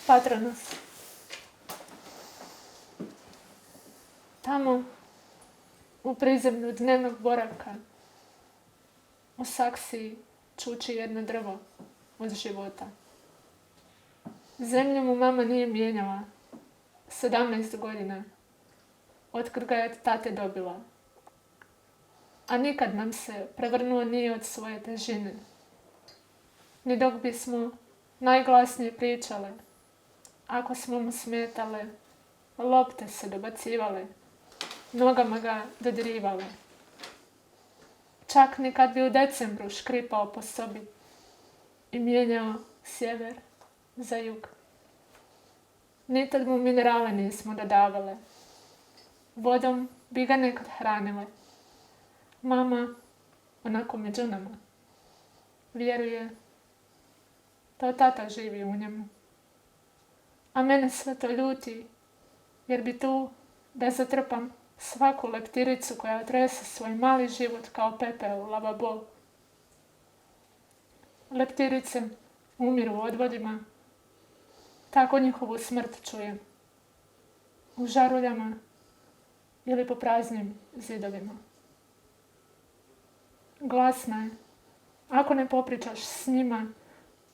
Patronus. Tamo, u prizemlju dnevnog boravka, u saksiji čuči jedno drvo od života. Zemlju mu mama nije mijenjala 17 godina, otkad ga je od tate dobila. A nikad nam se prevrnuo nije od svoje težine. Ni dok bismo najglasnije pričale, ako smo mu smetale, lopte se dobacivale, nogama ga dodirivale. Čak ni kad bi u decembru škripao po sobi i mijenjao sjever za jug. Ni tad mu minerale nismo dodavale. Vodom bi ga nekad hranile. Mama, onako među nama, vjeruje, to tata živi u njemu. A mene sve to ljuti, jer bi tu da zatrpam svaku leptiricu koja otrese svoj mali život kao pepeo u lavabo. Leptirice umiru u odvodima, tako njihovu smrt čujem. U žaruljama ili po praznim zidovima. Glasna je, ako ne popričaš s njima,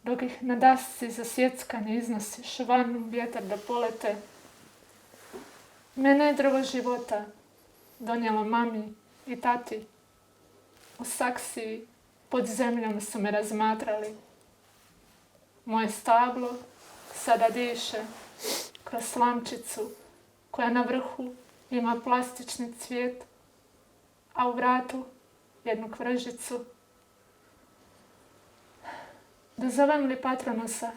dok ih na dasci za sjeckanje iznosiš van u vjetar da polete. Mene je drvo života donijelo mami i tati. U saksiji pod zemljom su me razmatrali. Moje stablo sada diše kroz slamčicu koja na vrhu ima plastični cvijet, a u vratu jednu kvržicu. Dozovem li Patronusa,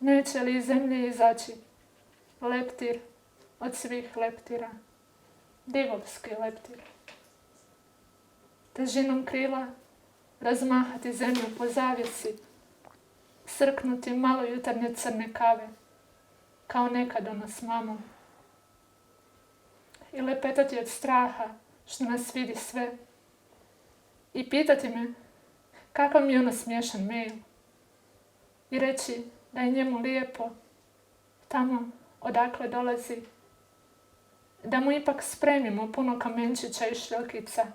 neće li iz zemlje izaći leptir od svih leptira, divovski leptir. Težinom krila razmahati zemlju po zavjesi, srknuti malo jutarnje crne kave, kao nekad ona s mamom. I lepetati od straha što nas vidi sve i pitati me kakav mi je ono smiješan mail i reći da je njemu lijepo tamo odakle dolazi, da mu ipak spremimo puno kamenčića i šljolkica,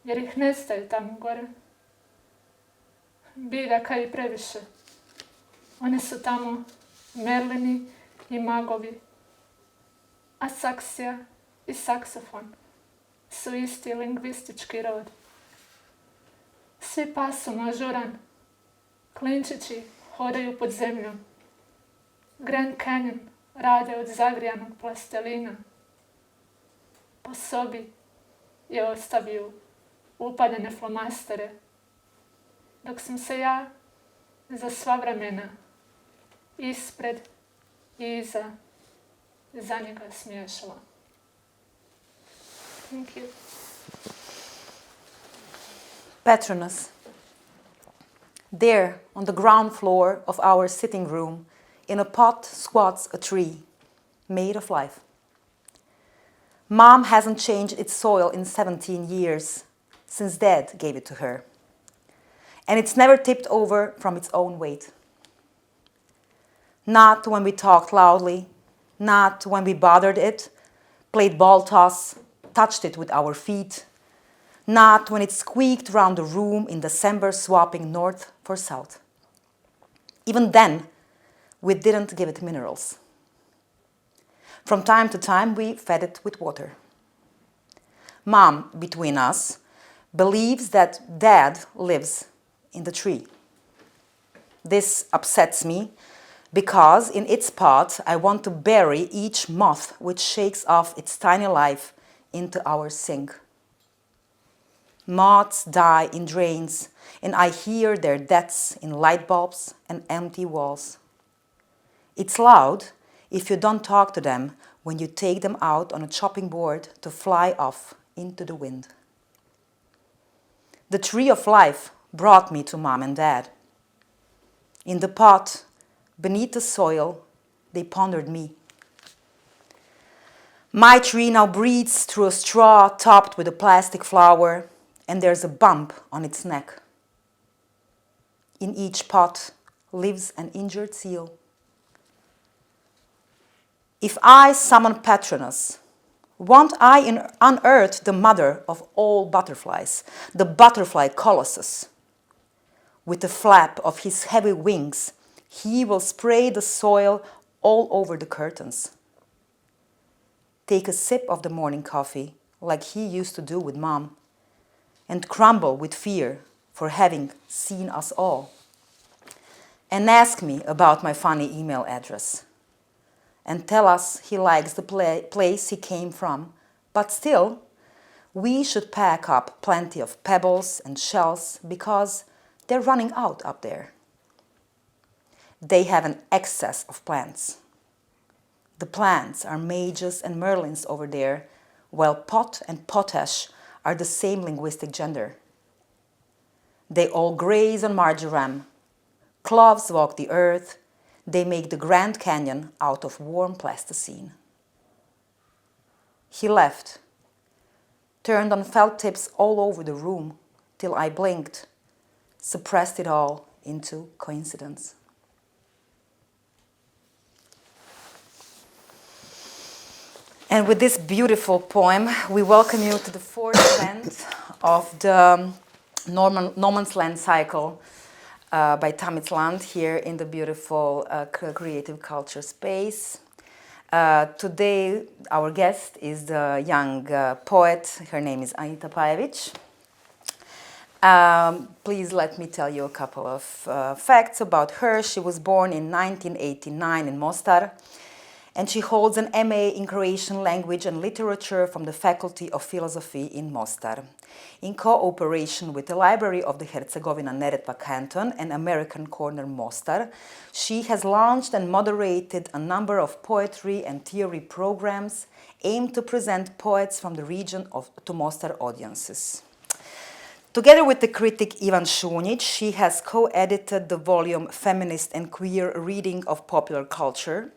jer ih nestaje tamo gore. Biljaka i previše. One su tamo merlini i magovi, a saksija i saksofon su isti lingvistički rod. Svi pasom ažuran, klinčići hodaju pod zemljom. Grand Canyon rade od zagrijanog plastelina. Po sobi je ostavio upaljene flomastere, dok sam se ja za sva vremena ispred i iza za njega smiješala. Thank you. Patronus. There, on the ground floor of our sitting room, in a pot squats a tree, made of life. Mom hasn't changed its soil in 17 years, since Dad gave it to her. And it's never tipped over from its own weight. Not when we talked loudly, not when we bothered it, played ball toss, touched it with our feet, not when it squeaked round the room in December swapping north for south. Even then, we didn't give it minerals. From time to time, we fed it with water. Mom, between us, believes that Dad lives in the tree. This upsets me because in its pot, I want to bury each moth which shakes off its tiny life into our sink. Moths die in drains, and I hear their deaths in light bulbs and empty walls. It's loud if you don't talk to them when you take them out on a chopping board to fly off into the wind. The tree of life brought me to Mom and Dad. In the pot, beneath the soil, they pondered me. My tree now breathes through a straw topped with a plastic flower, and there's a bump on its neck. In each pot lives an injured seal, If I summon Patronus, won't I unearth the mother of all butterflies, the butterfly colossus? With the flap of his heavy wings, he will spray the soil all over the curtains. Take a sip of the morning coffee, like he used to do with Mom, and crumble with fear for having seen us all. And ask me about my funny email address. And tell us he likes the place he came from, but still, we should pack up plenty of pebbles and shells because they're running out up there. They have an excess of plants. The plants are mages and merlins over there, while pot and potash are the same linguistic gender. They all graze on marjoram. Cloves walk the earth. They make the Grand Canyon out of warm plasticine. He left, turned on felt tips all over the room till I blinked, suppressed it all into coincidence. And with this beautiful poem, we welcome you to the fourth event of the Nomansland cycle by Tamistad here in the beautiful creative culture space. Today, our guest is the young poet. Her name is Anita Pajević. Please let me tell you a couple of facts about her. She was born in 1989 in Mostar, and she holds an MA in Croatian language and literature from the Faculty of Philosophy in Mostar. In cooperation with the Library of the Herzegovina-Neretva Canton and American Corner Mostar, she has launched and moderated a number of poetry and theory programs aimed to present poets from the region to Mostar audiences. Together with the critic Ivan Šunjić, she has co-edited the volume Feminist and Queer Reading of Popular Culture.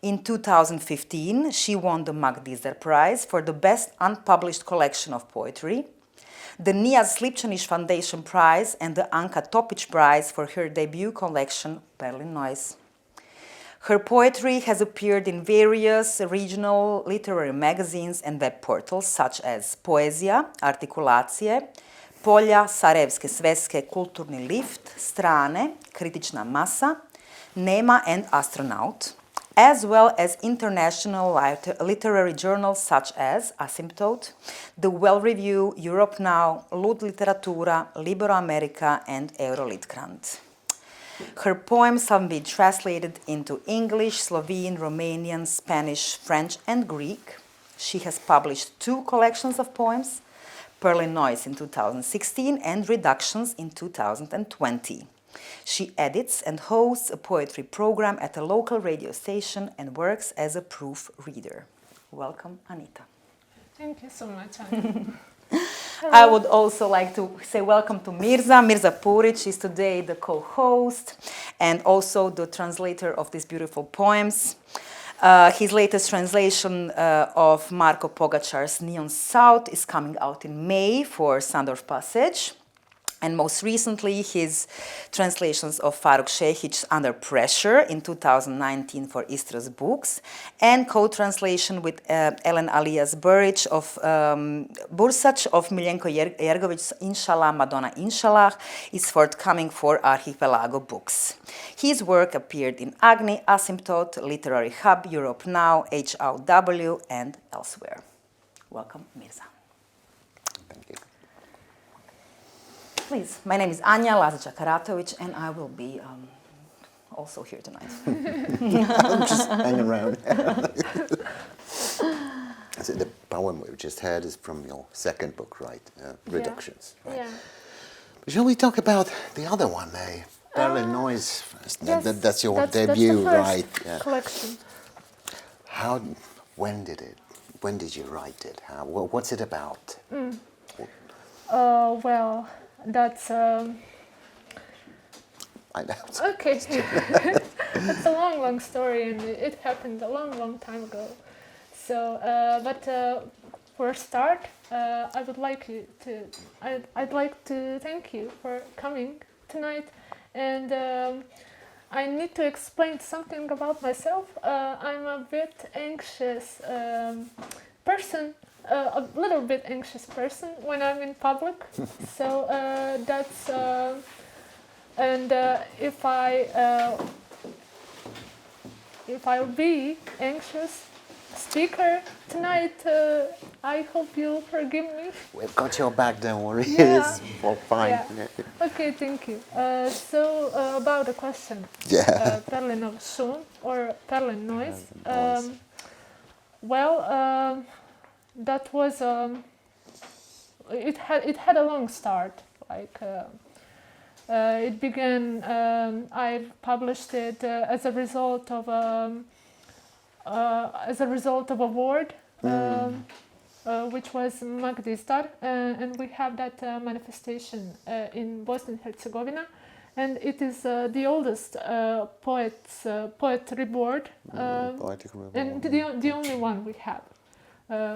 In 2015, she won the Mak Dizdar Prize for the best unpublished collection of poetry, the Nijaz Slipičević Foundation Prize, and the Anka Topić Prize for her debut collection, Perlin. Her poetry has appeared in various regional literary magazines and web portals such as Poezija, Artikulacije, Polja, Sarajevske, sveske, Kulturni, Strane, kritična masa, Nema and Astronaut, as well as international literary journals such as Asymptote, the well-reviewed Europe Now, LUD Literatura, LiberoAmerica and Eurolitkrant. Her poems have been translated into English, Slovene, Romanian, Spanish, French, and Greek. She has published 2 collections of poems, Perlin in 2016 and Reductions in 2020. She edits and hosts a poetry program at a local radio station and works as a proofreader. Welcome, Anita. Thank you so much, Anja. I would also like to say welcome to Mirza. Mirza Purić is today the co-host and also the translator of these beautiful poems. His latest translation of Marko Pogačar's Neon South is coming out in May for Sandorf Passage. And most recently, his translations of Faruk Šehić's Under Pressure in 2019 for Istra's Books, and co-translation with Ellen Alias Burić of Bursač of Miljenko Jergović's Inshallah, Madonna Inshallah is forthcoming for Archipelago Books. His work appeared in Agni, Asymptote, Literary Hub, Europe Now, HRW, and elsewhere. Welcome, Mirza. Please, my name is Anja, Lazić Akaratović, and I will be also here tonight. I'm just hanging around. So the poem we just heard is from your second book, right? Reductions. Right? Yeah. Shall we talk about the other one, Perlin Noise first? Yes, that's your debut, that's the first right? Yeah. collection. When did you write it? What's it about? Well, that's I know. okay. That's a long story, and it happened a long time ago. So, but for a start, I'd like to thank you for coming tonight, and I need to explain something about myself. I'm a bit anxious person, a little bit anxious person when I'm in public. So that's and if I'll be anxious speaker tonight, I hope you'll forgive me. We've got your back, don't worry. Yeah. It's all fine. Yeah. Okay, thank you. So about the question, Yeah. perlin of šum or perlin noise. Noise. That was it had a long start. Like it began. I published it as a result of a word, which was Mak Dizdar, and we have that manifestation in Bosnia and Herzegovina, and it is the oldest poetry board, Poetic reward. and the only one we have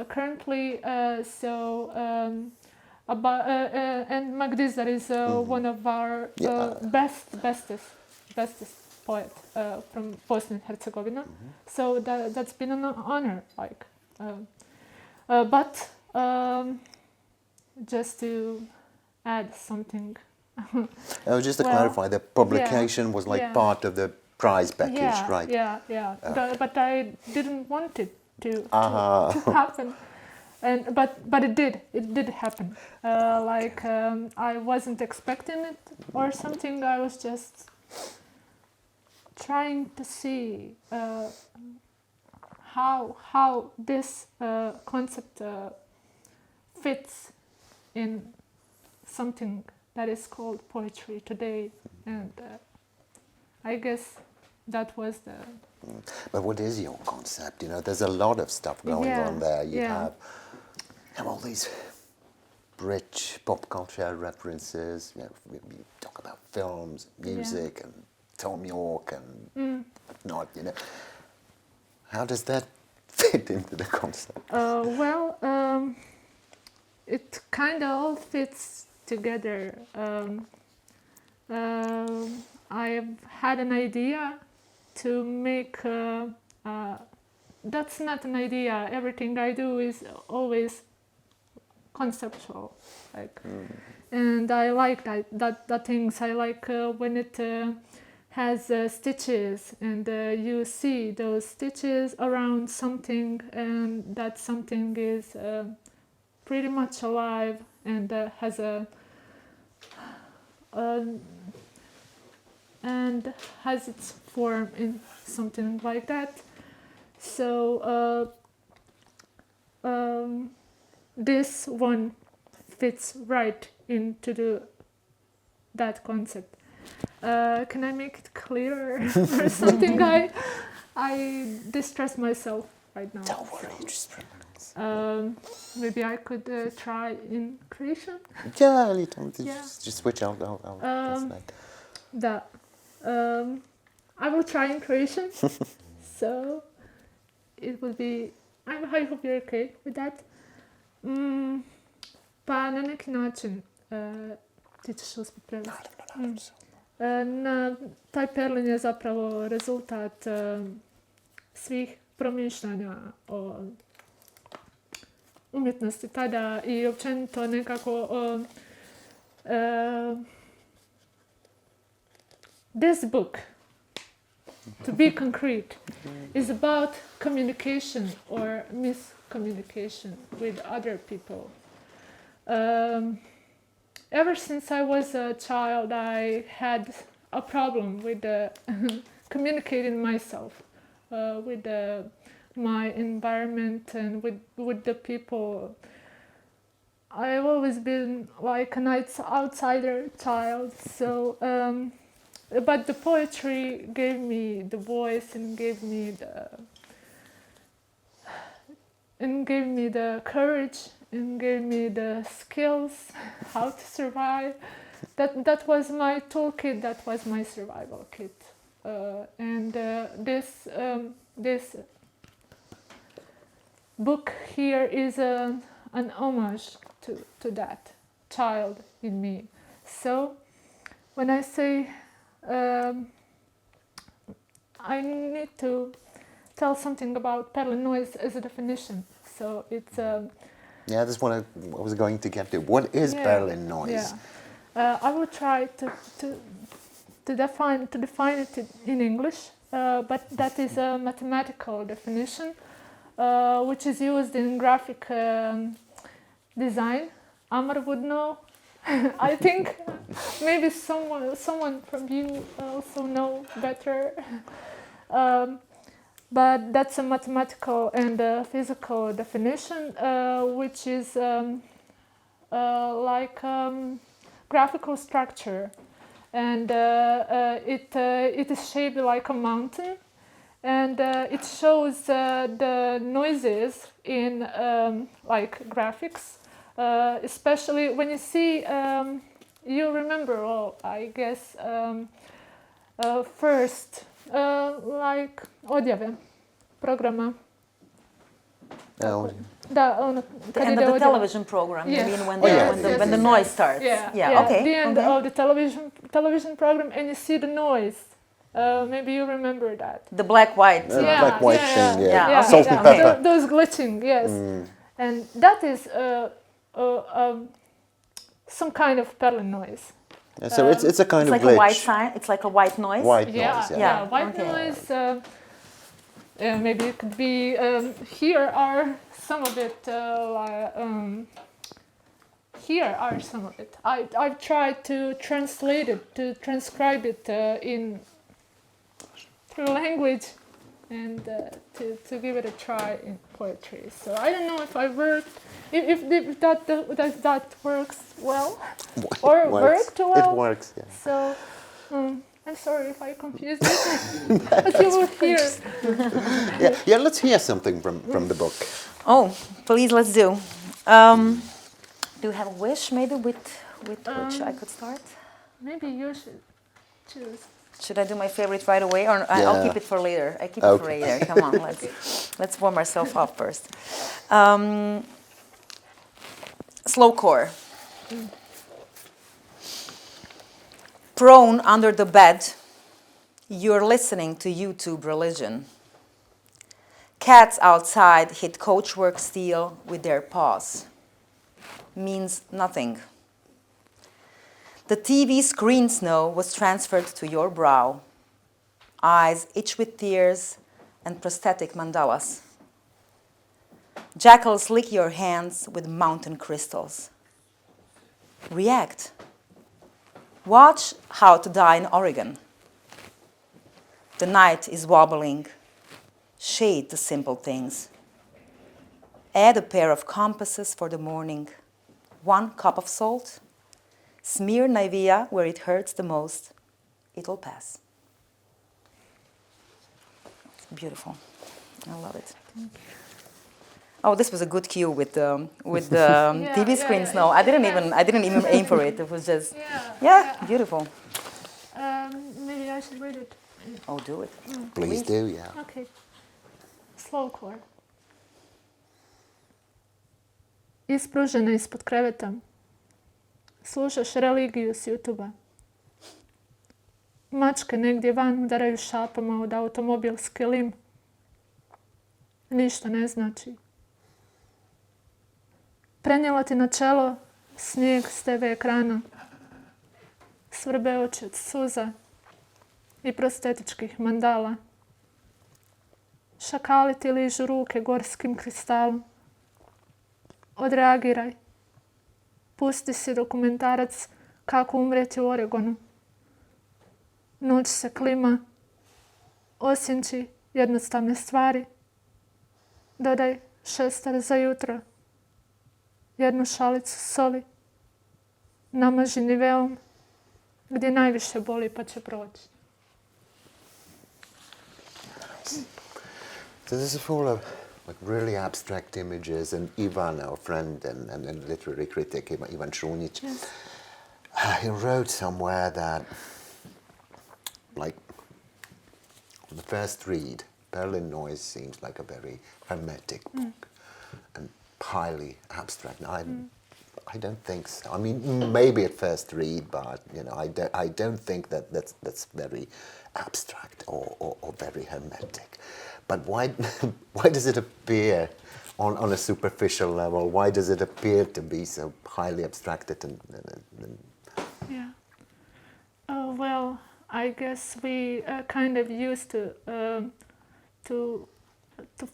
currently. And Mak Dizdar is one of our bestest poet from Bosnia and Herzegovina. So that's been an honor. Like, but just to add something. Just to clarify, the publication was like yeah. part of the prize package, right? Yeah. But I didn't want it to happen. But it did happen. I wasn't expecting it or something. I was just trying to see how this concept fits in something that is called poetry today, and I guess that was the. But what is your concept? You know, there's a lot of stuff going on there. You have all these rich pop culture references. You know, we talk about films, music, and Tom York and whatnot. You know, how does that fit into the concept? It kind of all fits together. I've had an idea to make. That's not an idea. Everything I do is always conceptual, and I like that things. I like when it has stitches, and you see those stitches around something, and that something is pretty much alive and has and has its form in something like that. So this one fits right into that concept. Can I make it clearer or something? I distress myself right now. Don't worry, just maybe I could try in Croatian. Yeah, a little. Just switch out. I will try in Croatian. So it will be. I hope you're okay with that. Pa na neki način ti ćeš uspjeti prevesti. Taj perlin je zapravo rezultat svih promišljanja o umjetnosti tada i općenito nekako this book, to be concrete, is about communication or miscommunication with other people. Ever since I was a child, I had a problem with communicating myself with my environment and with the people. I've always been like an outsider child, so but the poetry gave me the voice and gave me the courage and gave me the skills how to survive. That was my toolkit. That was my survival kit. And this book here is an homage to that child in me. So when I say I need to tell something about perlin noise as a definition. So it's Yeah, that's what I was going to get to. What is perlin noise? I will try to define it in English, but that is a mathematical definition, which is used in graphic design. Amar would know. I think maybe someone from you also know better. But that's a mathematical and physical definition, which is like graphical structure, and it is shaped like a mountain, and it shows the noises in like graphics, especially when you see. You remember, I guess, first. Like odjave programa. The end of the television program, yes. you mean when the noise starts. Okay. The end of the television program, and you see the noise. Maybe you remember that. The black-white. Black-white thing, yeah. Salt and pepper. Those glitching, yes. And that is some kind of perlin noise. So it's a kind of like glitch. A white sign. It's like a white noise. White noise. White noise. Maybe it could be. Here are some of it. Here are some of it. I've tried to translate it, to transcribe it through language, and to give it a try in poetry. So I don't know if I worked. If that works well, or worked well. It works, yeah. So, I'm sorry if I confused you, but you will hear. Yeah, let's hear something from the book. Oh, please, let's do. Do you have a wish, maybe, with which I could start? Maybe you should choose. Should I do my favorite right away, or I'll keep it for later? I keep it for later. Come on, let's warm ourselves up first. Slowcore. Prone under the bed, you're listening to YouTube religion. Cats outside hit coachwork steel with their paws. Means nothing. The TV screen snow was transferred to your brow. Eyes itch with tears and prosthetic mandalas. Jackals lick your hands with mountain crystals. React. Watch How to Die in Oregon. The night is wobbling. Shade the simple things. Add a pair of compasses for the morning. 1 cup of salt. Smear Nivea where it hurts the most. It'll pass. Beautiful. I love it. Oh, this was a good cue with the TV screens. No, I didn't even aim for it. It was just beautiful. Maybe I should read it. Oh, do it. Please do, yeah. Okay. Slowcore. Ispružena ispod kreveta. Slušaš religiju s YouTube-a. Mačke negdje van udaraju šapama od automobilske lim. Ništa ne znači. Prenijela ti na čelo snijeg s TV ekrana. Svrbe oči od suza i prostetičkih mandala. Šakali ti ližu ruke gorskim kristalom. Odreagiraj. Pusti si dokumentarac Kako umrijeti u Oregonu. Noć se klima. Osjenči jednostavne stvari. Dodaj šestar za jutro. 1 šalicu soli. Namaži niveom gdje najviše boli pa će proći. So this is full of really abstract images, and Ivan, our friend and literary critic, Ivan Šunjić, he wrote somewhere that, like, on the first read, Perlin Noise seems like a very hermetic book and highly abstract. I don't think so. I mean, maybe at first read, but you know, I don't think that's very abstract or very hermetic. But why does it appear on a superficial level? Why does it appear to be so highly abstracted and Yeah. Well, I guess we kind of used to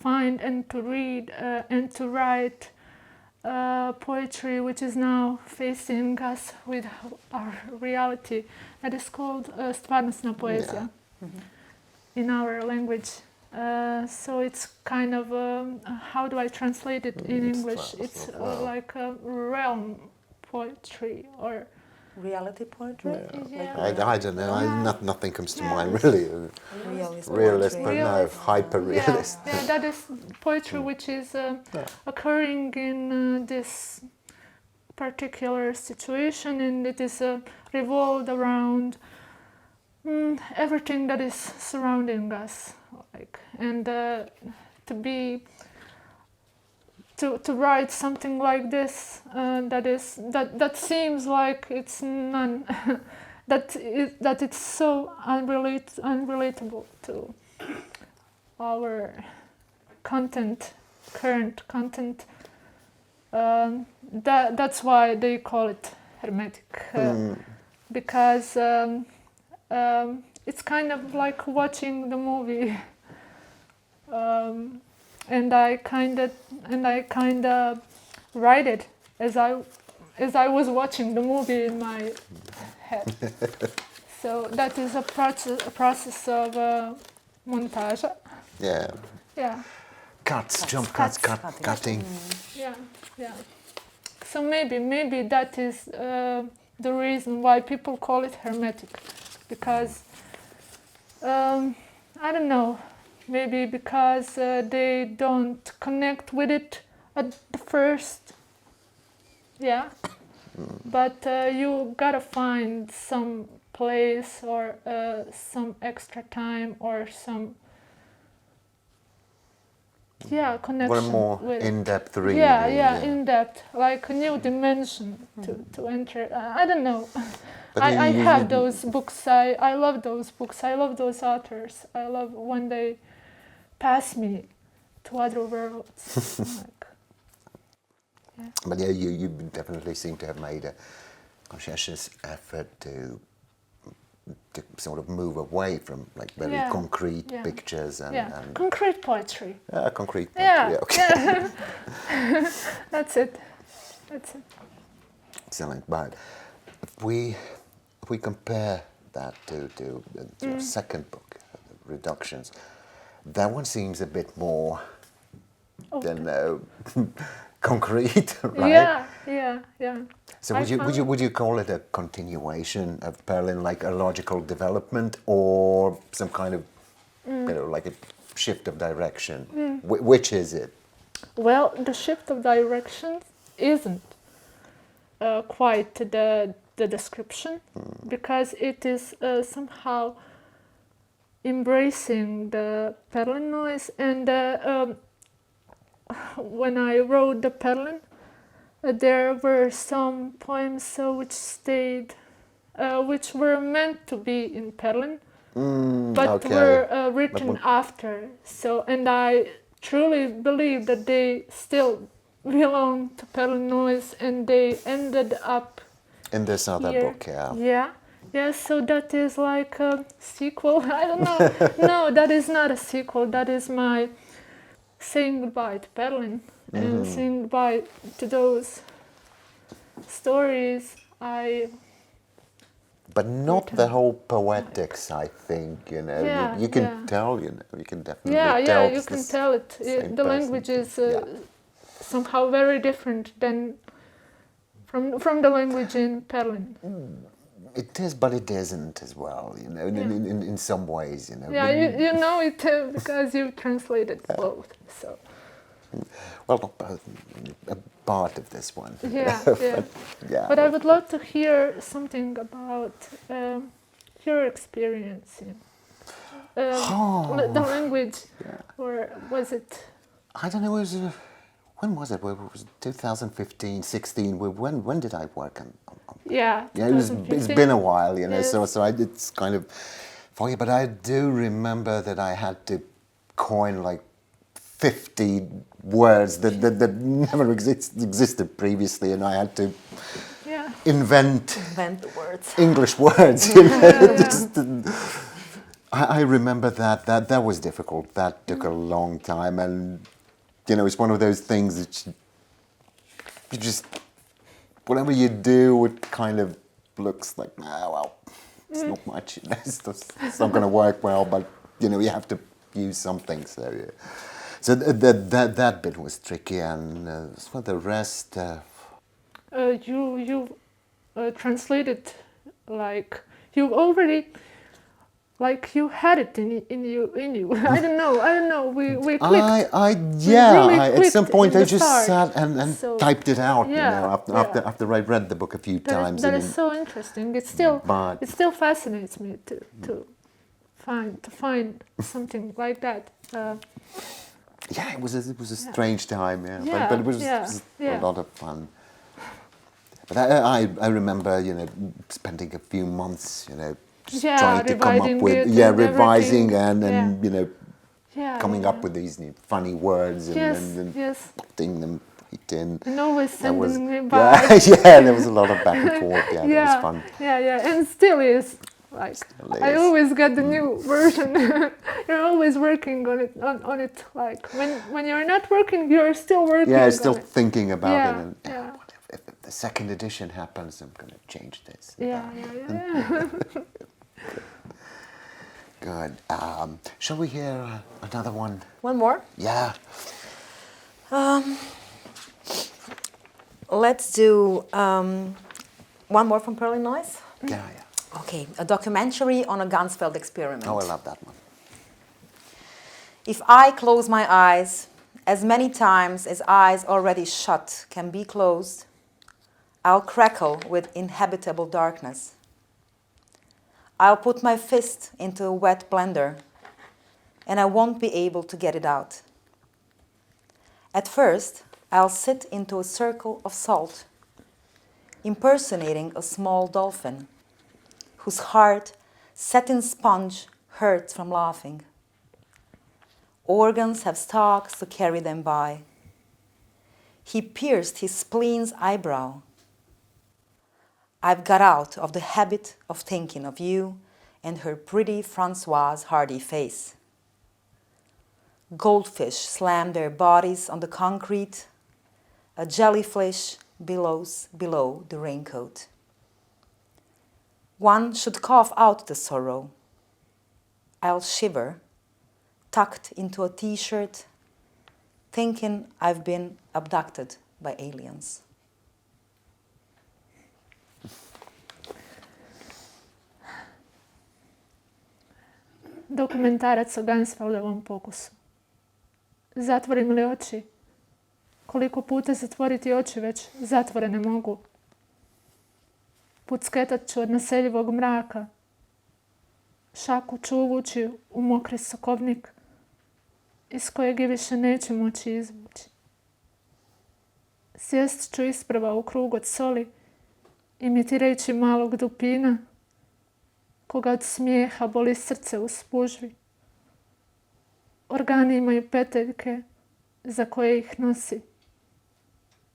find and to read and to write poetry which is now facing us with our reality. That is called stvarnostna poezija in our language. So it's kind of, how do I translate it in English? It's like a realm poetry or Reality poetry? Yeah. I don't know. Nothing comes to mind really. Realist, but no, hyper-realist. Yeah, that is poetry which is occurring in this particular situation, and it is revolved around everything that is surrounding us, like, and to write something like this that seems like it's none that it's so unrelatable to our content, current content. That's why they call it hermetic, because it's kind of like watching the movie. And I kind of write it as I was watching the movie in my head. So that is a process of montage. Yeah. Yeah. Cuts, jump cuts, cutting. Yeah. So maybe that is the reason why people call it hermetic, because I don't know. Maybe because they don't connect with it at the first, but you gotta find some place or some extra time or some connection. One more with in-depth reading. Yeah, in-depth, like a new dimension to enter. I don't know. I have those books. I love those books. I love those authors. I love when they pass me to other worlds. But yeah, you definitely seem to have made a conscientious effort to sort of move away from like very concrete pictures and concrete poetry. Concrete poetry. Okay. That's it. Excellent. But if we compare that to your second book, Reductions, that one seems a bit more concrete, right? Yeah. So would you call it a continuation of Perlin, like a logical development, or some kind of like a shift of direction? Which is it? Well, the shift of direction isn't quite the description, because it is somehow embracing the Perlin noise. And when I wrote the Perlin, there were some poems which were meant to be in Perlin, but were written after. So, and I truly believe that they still belong to Perlin noise, and they ended up in this other book. Yeah, so that is like a sequel. I don't know. No, that is not a sequel. That is my saying goodbye to Perlin and saying goodbye to those stories But not the whole poetics, I think, you can tell, you can definitely tell. Yeah, you can tell it. The language is somehow very different than from the language in Perlin. It is, but it isn't as well, in some ways, Yeah, you know it because you translated both, so. Well, a part of this one. Yeah. But I would love to hear something about your experience in the language, or was it? I don't know. when was it? It was 2015, 16. When did I work on Yeah, it's been a while, you know, Yes. so it's kind of foggy, but I do remember that I had to coin like 50 words that never existed previously, and I had to invent the words. English words. You know? I remember that was difficult. That took a long time, and you know, it's one of those things that you just, whatever you do, it kind of looks like, well, it's not much. You know, it's not going to work well, but you know, you have to use something. So, yeah. So that bit was tricky, and for the rest, you translated like you already. Like you had it in you. I don't know. We clicked. At some point I just start. sat and So, typed it out. You know, after I read the book a few times. That is so interesting. It still fascinates me to find something like that. It was a strange time. But it was a lot of fun. But I remember, you know, spending a few months, you know, just trying to come up with revising and you know, coming up with these new funny words and putting them in. And always sending me back. There was a lot of back and forth. That was fun. And still is. Like I always get the new version. You're always working on it. Like when you're not working, you're still working. Yeah, still thinking about it. And if the second edition happens, I'm going to change this. Good. Shall we hear another one? One more? Yeah. Let's do one more from Perlin Noise. Yeah. Okay, a documentary on a Ganzfeld experiment. Oh, I love that one. If I close my eyes as many times as eyes already shut can be closed, I'll crackle with inhabitable darkness. I'll put my fist into a wet blender, and I won't be able to get it out. At first, I'll sit into a circle of salt, impersonating a small dolphin, whose hard, satin sponge hurts from laughing. Organs have stalks to carry them by. He pierced his spleen's eyebrow. I've got out of the habit of thinking of you and her pretty Françoise Hardy face. Goldfish slam their bodies on the concrete. A jellyfish billows below the raincoat. One should cough out the sorrow. I'll shiver, tucked into a t-shirt, thinking I've been abducted by aliens. Dokumentarac o Ganzfeldovom pokusu. Zatvorim li oči? Koliko puta zatvoriti oči već zatvorene mogu? Pucketat ću od naseljivog mraka. Šaku ću uvući u mokri sokovnik iz kojeg je više neću moći izvući. Sjest ću isprva u krug od soli, imitirajući malog dupina, koga od smijeha boli srce u spužvi. Organi imaju peteljke za koje ih nosi.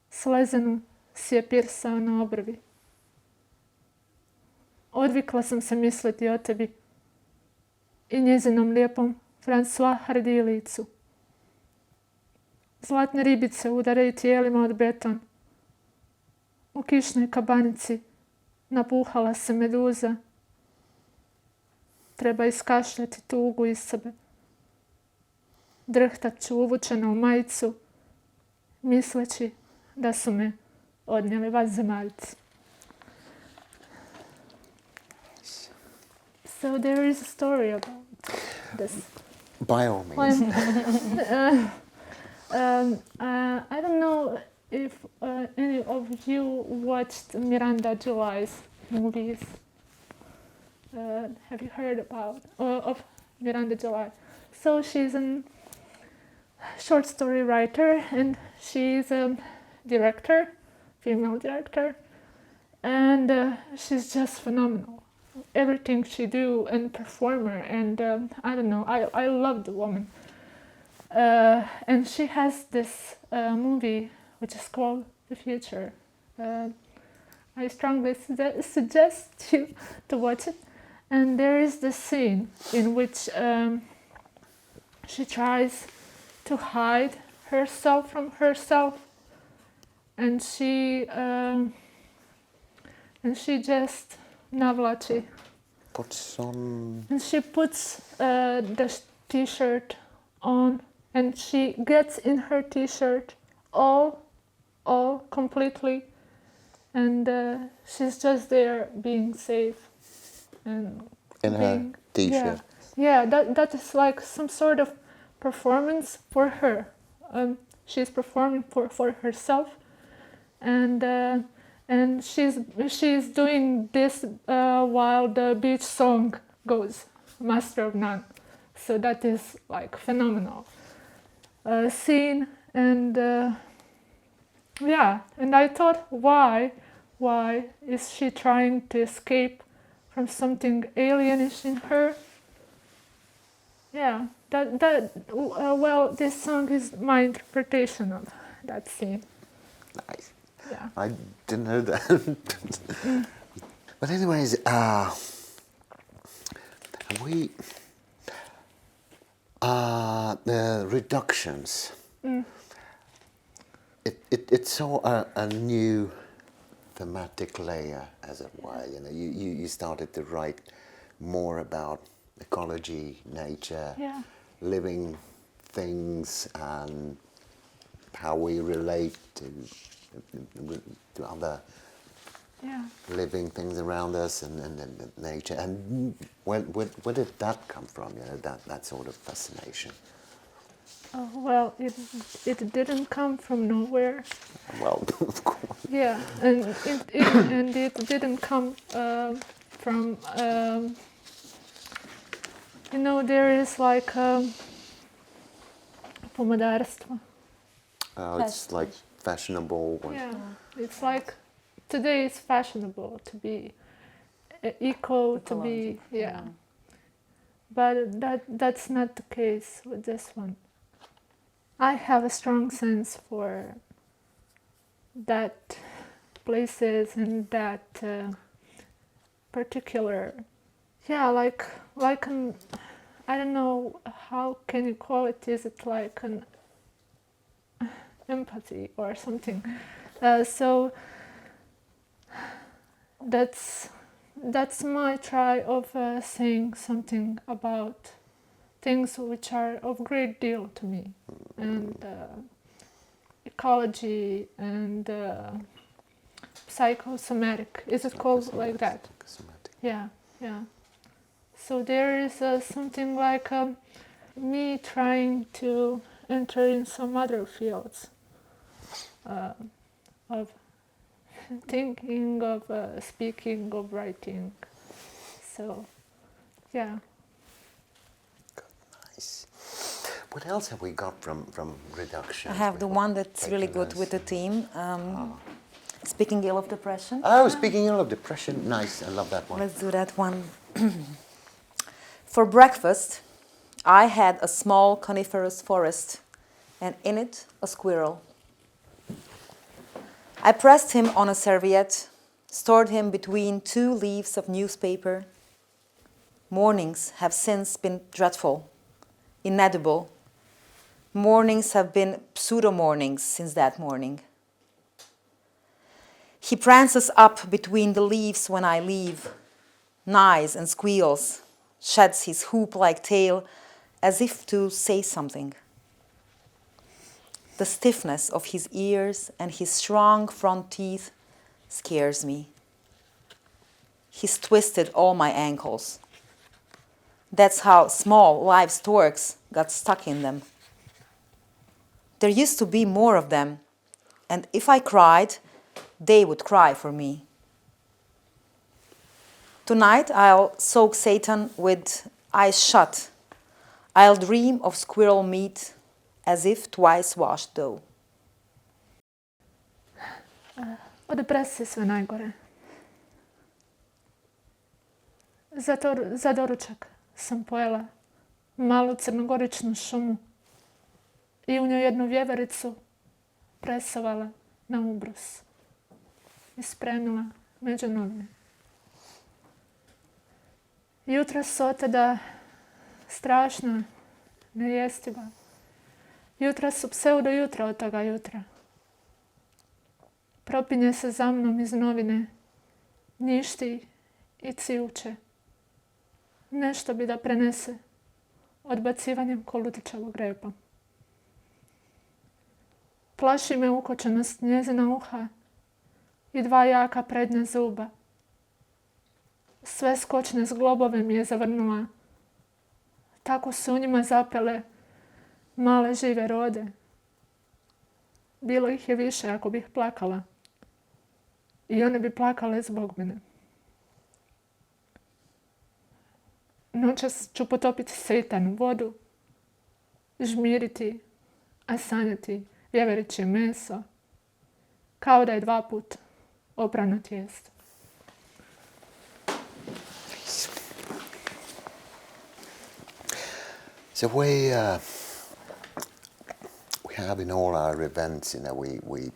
Slezenu si je pirsao na obrvi. Odvikla sam se misliti o tebi i njezinom lijepom François Hardy licu. Zlatne ribice udaraju tijelima od beton. U kišnoj kabanici napuhala se meduza. Treba iskašljati tugu iz sebe. Drhtat ću uvučena u majicu, misleći da su me odnijeli vanzemaljci. So there is a story about this. By all means. I don't know if any of you watched Miranda July's movies. Have you heard about of Miranda July? So she's an short story writer, and she's a director, female director, and she's just phenomenal. Everything she do, and performer, and I don't know, I love the woman. And she has this movie which is called The Future. I strongly suggest you to watch it. And there is this scene in which she tries to hide herself from herself, and she just navlači. Puts on... And she puts the t-shirt on, and she gets in her t-shirt all completely, and she's just there being safe. And in her t-shirt. Yeah, that is like some sort of performance for her. She's performing for herself, and she's doing this while the beach song goes, Master of None. So that is like phenomenal scene, and and I thought, why is she trying to escape from something alienish in her? Yeah, well, this song is my interpretation of that scene. Nice. Yeah. I didn't know that. But anyways, the reductions. It saw a new thematic layer, as it were. You know, you started to write more about ecology, nature, living things, and how we relate to other living things around us, and nature. And where did that come from? You know, that sort of fascination. Oh, well, it didn't come from nowhere. Well, of course. Yeah, and it didn't come from. You know, there is like pomodarstvo. It's like fashionable. Yeah, it's like today it's fashionable to be eco, to be but that's not the case with this one. I have a strong sense for that places and that particular, like an, I don't know how can you call it. Is it like an empathy or something? So that's my try of saying something about things which are of great deal to me, and ecology and psychosomatic. Is it called like that? Yeah. So there is something like me trying to enter in some other fields of thinking, of speaking, of writing. So, yeah. Nice. What else have we got from reduction? I have the one that's really good with the theme. Speaking ill of depression. Oh, speaking ill of depression. Nice. I love that one. Let's do that one. For breakfast, I had a small coniferous forest, and in it a squirrel. I pressed him on a serviette, stored him between 2 leaves of newspaper. Mornings have since been dreadful, inedible. Mornings have been pseudo-mornings since that morning. He prances up between the leaves when I leave, neighs and squeals, sheds his hoop-like tail as if to say something. The stiffness of his ears and his strong front teeth scares me. He's twisted all my ankles. That's how small live storks got stuck in them. There used to be more of them, and if I cried, they would cry for me. Tonight I'll soak Satan with eyes shut. I'll dream of squirrel meat as if twice washed though. O depresiji sve najgore. Za doručak sam pojela malu crnogoričnu šumu i u njoj jednu vjevericu presavala na ubrus i spremila među novine. Jutra su od tada strašna, nejestiva. Jutra su pseudo jutra od toga jutra. Propinje se za mnom iz novine, njišti i cijuče. Nešto bi da prenese odbacivanjem kolutičavog repa. Plaši me ukočenost njezina uha i dva jaka prednja zuba. Sve skočne zglobove mi je zavrnula. Tako su u njima zapele male žive rode. Bilo ih je više ako bih plakala. I one bi plakale zbog mene. Noćas ću potopiti seitan u vodu, žmiriti, a sanjati vjeveričje meso, kao da je 2 put oprano tijesto. So we have in all our events, we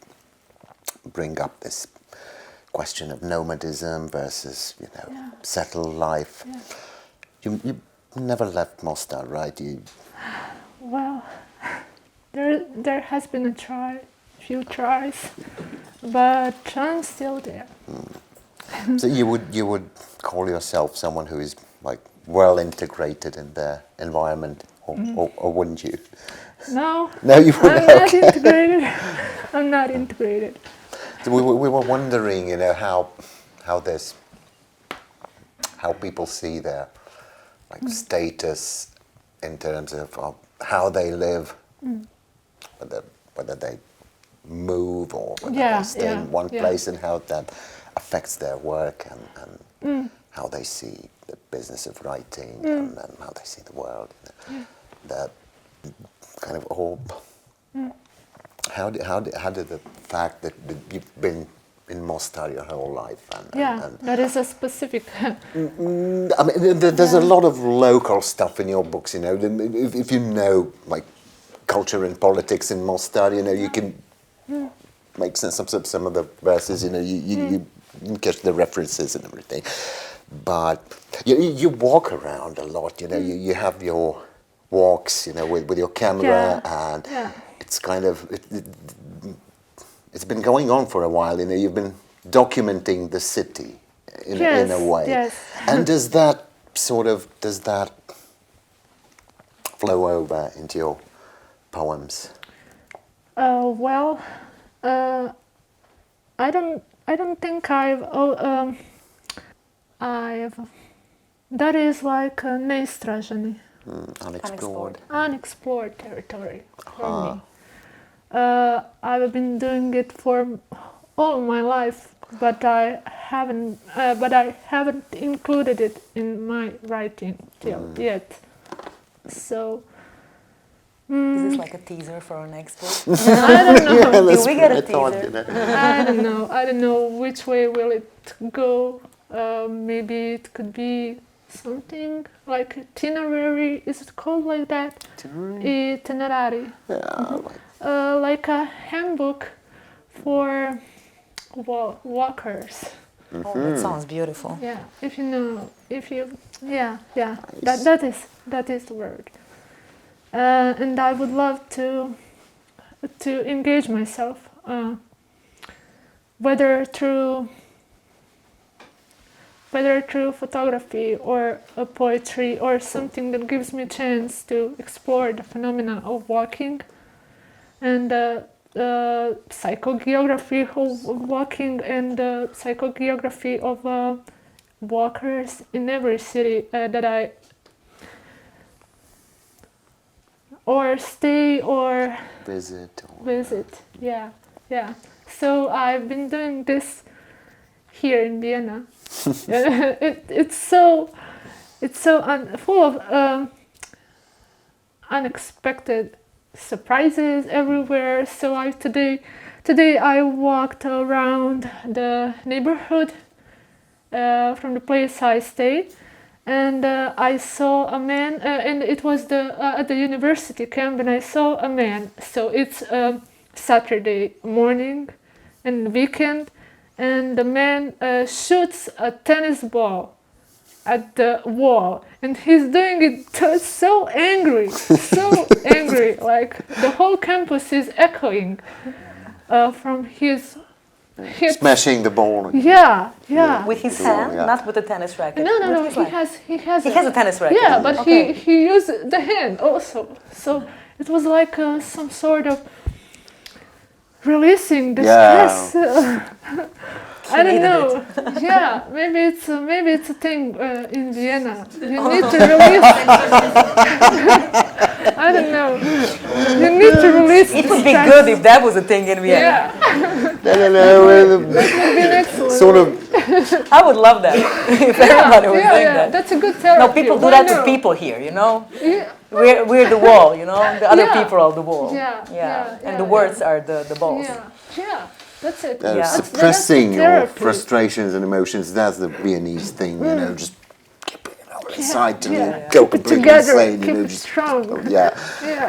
bring up this question of nomadism versus, settled life. Yeah. You never left Mostar, right? Well, there has been a few tries, but I'm still there. So you would call yourself someone who is like well integrated in the environment, or wouldn't you? No. No, you wouldn't. I'm not integrated. I'm not integrated. So we were wondering, how people see their status in terms of how they live, whether they move or whether they stay in one place, and how that affects their work and how they see the business of writing and how they see the world. That kind of all. How did the fact that you've been in Mostar your whole life? And that is a specific. I mean, there's a lot of local stuff in your books. If you know culture and politics in Mostar, you can make sense of some of the verses. You catch the references and everything. But you walk around a lot. You have your walks. With your camera and. Yeah. It's kind of it's been going on for a while. You've been documenting the city in a way. Yes. And does that flow over into your poems? I don't think I've that is like neistraženi. Unexplored territory for me. I've been doing it for all my life, but I haven't included it in my writing yet. So. Is this like a teaser for our next book? I don't know. Did we get a teaser? I don't know which way will it go. Maybe it could be something like itinerary. Is it called like that? Itinerary. Yeah. Like a handbook for walkers. Oh, that sounds beautiful. Yeah. Yeah. Nice. That is the word. And I would love to engage myself, whether through photography or a poetry or something that gives me a chance to explore the phenomena of walking and psychogeography of walking and psychogeography of walkers in every city that I or stay or visit. Yeah. So I've been doing this here in Vienna. It's so full of unexpected surprises everywhere. So today I walked around the neighborhood from the place I stay, and I saw a man, and it was at the university camp, and I saw a man. So it's Saturday morning and weekend, and the man shoots a tennis ball at the wall, and he's doing it so angry, like the whole campus is echoing from his hits. Smashing the ball. Yeah. With his hand, not with a tennis racket. No. He has a tennis racket. Yeah, but he used the hand also. So it was like some sort of releasing the stress. I don't know. Yeah, maybe it's a thing in Vienna. You need to release. I don't know. You need to release. It would be good if that was a thing in Vienna. Yeah. No. That would be excellent. Sort of. I would love that if everybody was doing that. That's a good therapy. No, people do that to people here, you know. Yeah. We're the wall, you know. The other people are the wall. Yeah. And the words are the balls. Yeah. That's it. Suppressing your frustrations and emotions, that's the Viennese thing, you know, just keep it inside till you go completely insane. Keep it strong.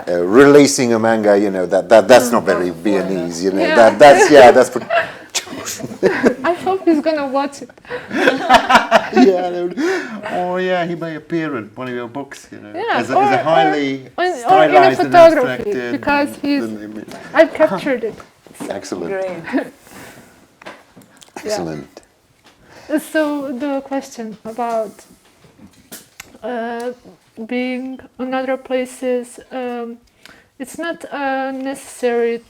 Releasing a manga, you know, that's not very Viennese, you know. That's for I hope he's gonna watch it. He may appear in one of your books, you know, Yeah, as a highly or in a stylized and photography, abstracted. because I've captured it. Excellent. Great. Excellent. So the question about being on other places, it's not necessary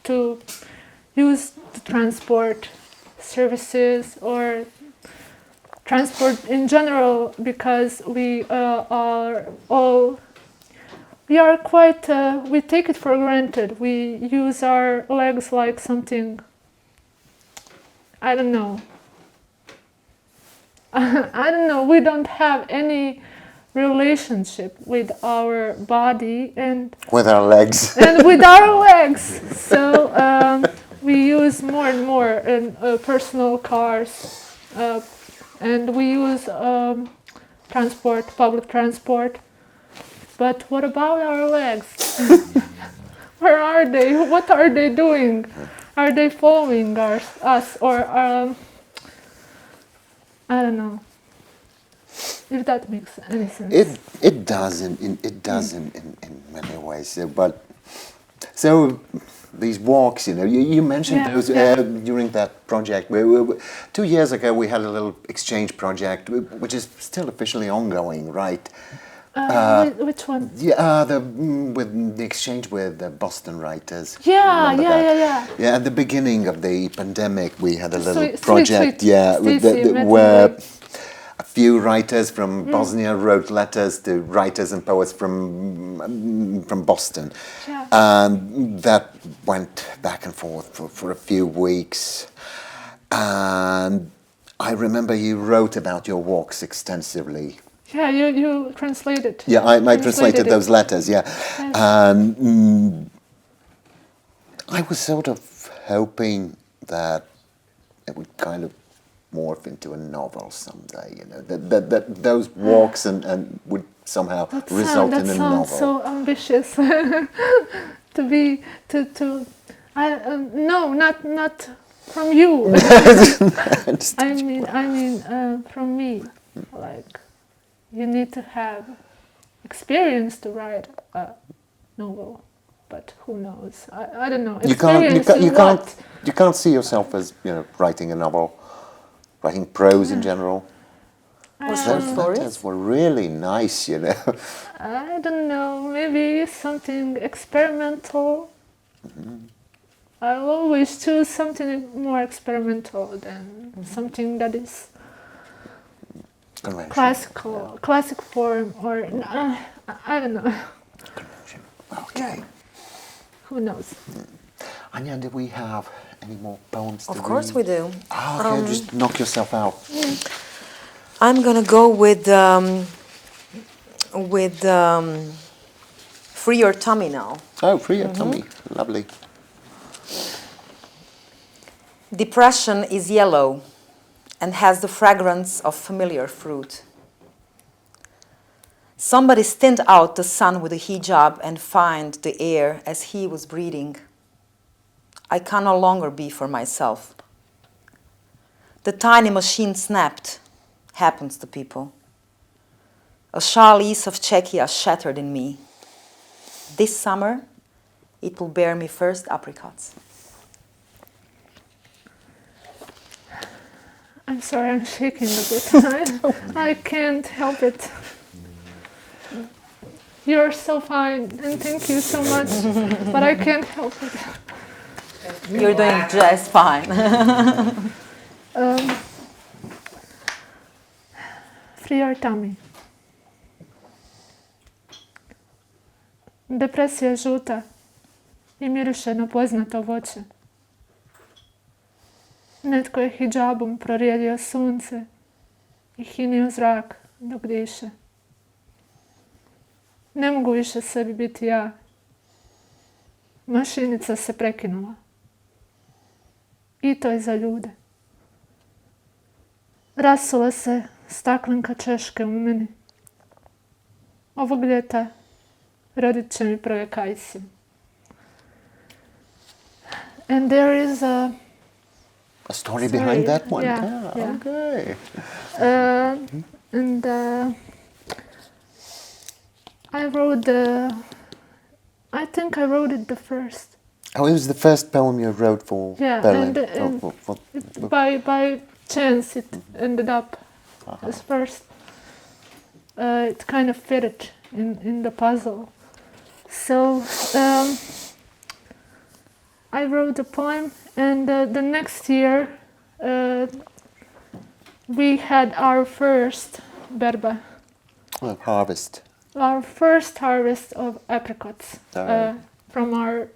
to use the transport services or transport in general, because we take it for granted. We use our legs like something, I don't know. We don't have any relationship with our body and with our legs. And with our legs. So we use more and more personal cars, and we use public transport. But what about our legs? Where are they? What are they doing? Are they following us, or I don't know if that makes any sense. It does in many ways. But so these walks, you know, you mentioned those during that project. 2 years ago we had a little exchange project, which is still officially ongoing, right? Which one? With the exchange with the Boston writers. Yeah. At the beginning of the pandemic, we had a little Sweet, project. Where a few writers from Bosnia wrote letters to writers and poets from Boston, and that went back and forth for a few weeks. And I remember you wrote about your walks extensively. Yeah, you translated. Yeah, I translated those letters, And I was sort of hoping that it would kind of morph into a novel someday, you know, that those walks and would somehow result in a novel. That sounds so ambitious. No, not from you. I mean, from me, like. You need to have experience to write a novel, but who knows? I don't know. You can't see yourself as, you know, writing a novel, writing prose in general. Those letters were really nice, you know. I don't know. Maybe something experimental. I'll always choose something more experimental than something that is classic form, or I don't know. Convention. Okay. Who knows? Anja, do we have any more poems? Of course we do. Okay, just knock yourself out. I'm gonna go with Free your tummy now. Oh, free your tummy. Lovely. Depression is yellow and has the fragrance of familiar fruit. Somebody stint out the sun with a hijab and find the air as he was breathing. I can no longer be for myself. The tiny machine snapped. Happens to people. A chalice of Czechia shattered in me. This summer, it will bear me first apricots. I'm sorry, I'm shaking a bit. I can't help it. You're so fine, and thank you so much, but I can't help it. You're doing just fine. Free your tummy. Depresija je žuta i miriše na poznato voće. Netko je hidžabom prorijedio sunce i hinio zrak dok diše. Ne mogu više sebi biti ja. Mašinica se prekinula. I to je za ljude. Rasula se staklenka češke u meni. Ovog ljeta rodit će mi prve kajsi. And there is a story behind that one. Yeah. Okay. And I wrote I think I wrote it the first. Oh, it was the first poem you wrote for Berlin. By chance it ended up as first. It kind of fitted in the puzzle. So I wrote the poem, and the next year we had our first berba. Harvest. Our first harvest of apricots from our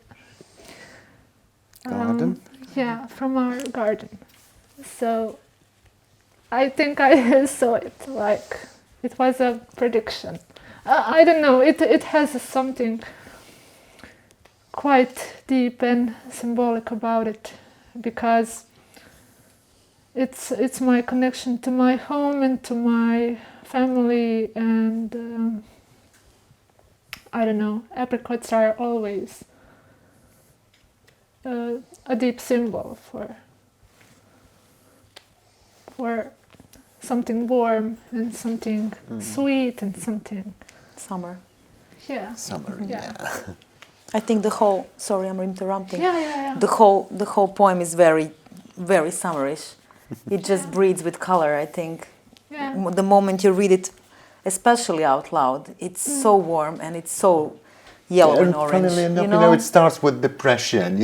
garden. From our garden. So I think I saw it like it was a prediction. I don't know. It has something quite deep and symbolic about it, because it's my connection to my home and to my family, and I don't know. Apricots are always a deep symbol for something warm and something sweet and something summer. Yeah. Summer. Yeah. I think the whole. Sorry, I'm interrupting. Yeah. The whole poem is very, very summerish. It just breathes with color. I think. Yeah. The moment you read it, especially out loud, it's so warm and it's so yellow and orange. Funnily enough, it starts with depression.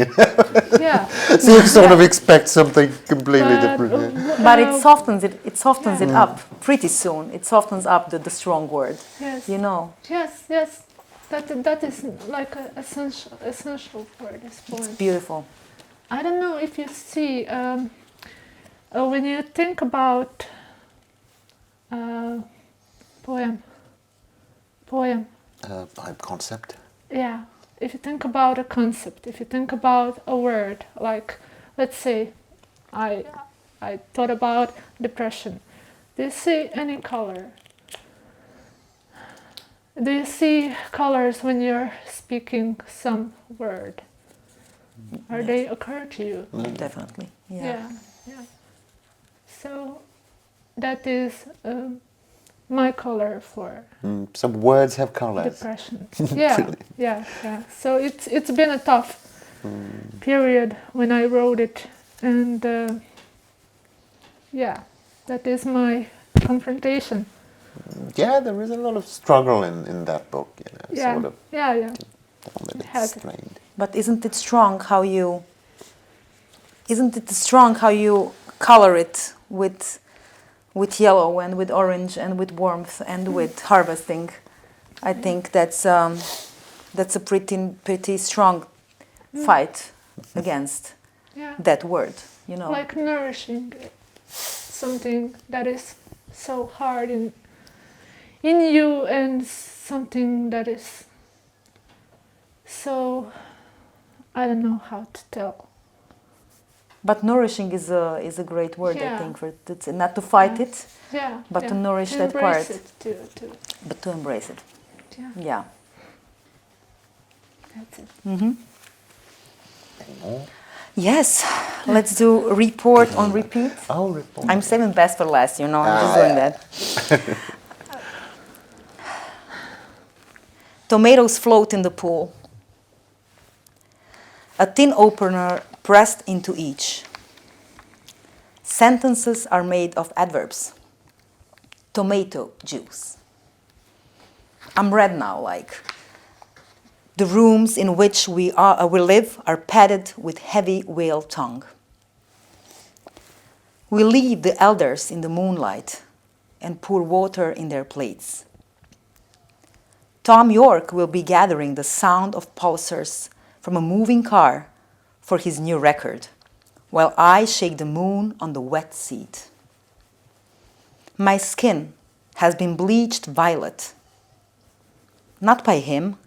Yeah. So you sort of expect something completely different. But it softens it. It softens it up pretty soon. It softens up the strong word. Yes. Yes. That is like essential for this poem. It's beautiful. I don't know if you see when you think about poem. Concept. Yeah. If you think about a concept, if you think about a word, like let's say, I thought about depression. Do you see any color? Do you see colors when you're speaking some word? Or they occur to you? Definitely. Yeah. So that is my color for Some words have colors. depression. Yeah. So it's been a tough period when I wrote it, and that is my confrontation. Yeah, there is a lot of struggle in that book. Yeah. Sort of. Yeah. It has it. strained. But isn't it strong how you color it with yellow and with orange and with warmth and with harvesting? I think that's a pretty strong fight against that word, Like nourishing something that is so hard in you, and something that is So I don't know how to tell. But nourishing is a great word, I Yeah. think, for it. Not to fight it, Yeah. but to nourish to that embrace part. It, to But to embrace it. yeah. Yeah. That's it. Any more? Yes, let's do report on repeat. Oh, report. I'm saving best for last, you know, I'm just doing that. Tomatoes float in the pool. A tin opener pressed into each. Sentences are made of adverbs. Tomato juice. I'm red now, like. The rooms in which we live are padded with heavy whale tongue. We leave the elders in the moonlight and pour water in their plates. Tom York will be gathering the sound of pulsars from a moving car for his new record, while I shake the moon on the wet seat. My skin has been bleached violet. Not by him.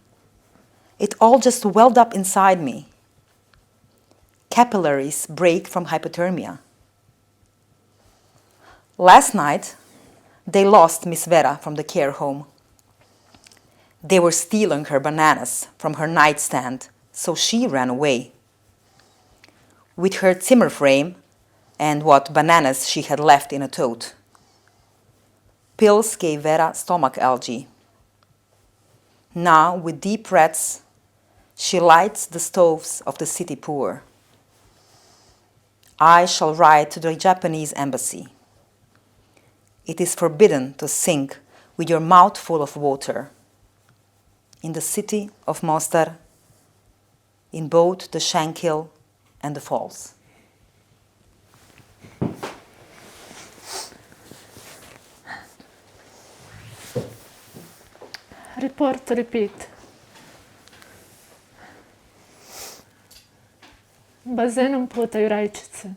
It all just welled up inside me. Capillaries break from hypothermia. Last night, they lost Miss Vera from the care home. They were stealing her bananas from her nightstand, so she ran away. With her Zimmer frame and what bananas she had left in a tote. Pills gave Vera stomach algae. Now, with deep breaths, she lights the stoves of the city poor. I shall write to the Japanese embassy. It is forbidden to sink with your mouth full of water. In the city of Mostar, in both the Shankill and the falls. Report to repeat. Bazenom plutaju rajčice.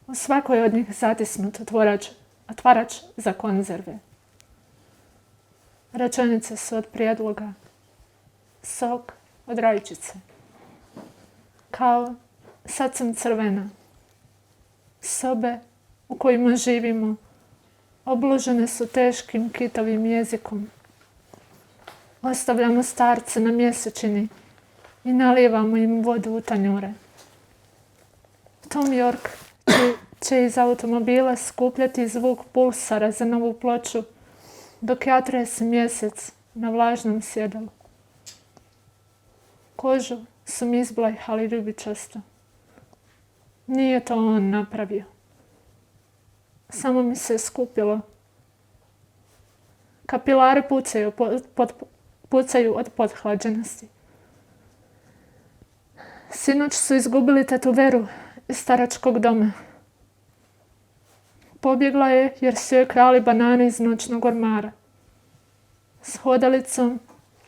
U svakoj od njih zatisnut otvarač za konzerve. Rečenice su od prijedloga. Sok od rajčice. Kao, sad sam crvena. Sobe u kojima živimo obložene su teškim kitavim jezikom. Ostavljamo starce na mjesečini i nalijevamo im vodu u tanjure. Tom York će iz automobila skupljati zvuk pulsara za novu ploču dok ja tresem mjesec na vlažnom sjedalu. Kožu su mi izblajhali ljubičasto. Nije to on napravio. Samo mi se skupilo. Kapilari pucaju od pothlađenosti. Sinoć su izgubili tetuveru iz staračkog doma. Pobjegla je jer su joj krali banane iz noćnog ormara. S hodalicom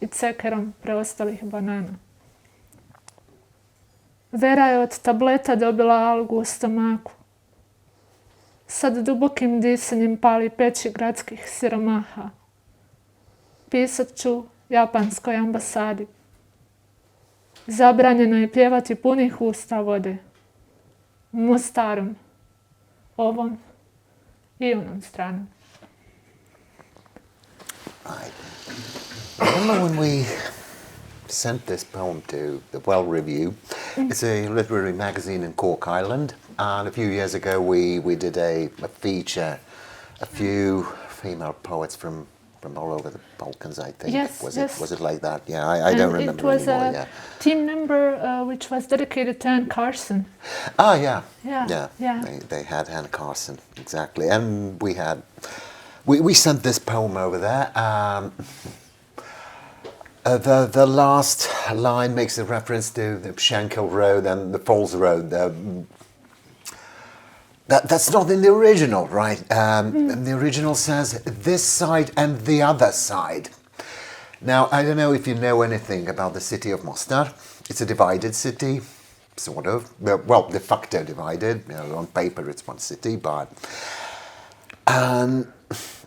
i cekerom preostalih banana. Vera je od tableta dobila algu u stomaku. Sad dubokim disanjem pali peći gradskih siromaha. Pisat ću japanskoj ambasadi. Zabranjeno je pjevati punih usta vode. Mostarom, ovom i onom stranom. Right. I remember when we sent this poem to the Well Review. It's a literary magazine in Cork Island, and a few years ago we did a feature, a few female poets from all over the Balkans, I think. Yes, Was it like that? Yeah, I don't remember it was anymore. a Yeah. team number which was dedicated to Anne Carson. Oh yeah. Yeah. They had Anne Carson, exactly, and we sent this poem over there. The last line makes a reference to the Shankill Road and the Falls Road. That's not in the original, right? And the original says this side and the other side. Now, I don't know if you know anything about the city of Mostar. It's a divided city, sort of. Well, de facto divided. You know, on paper it's one city, but And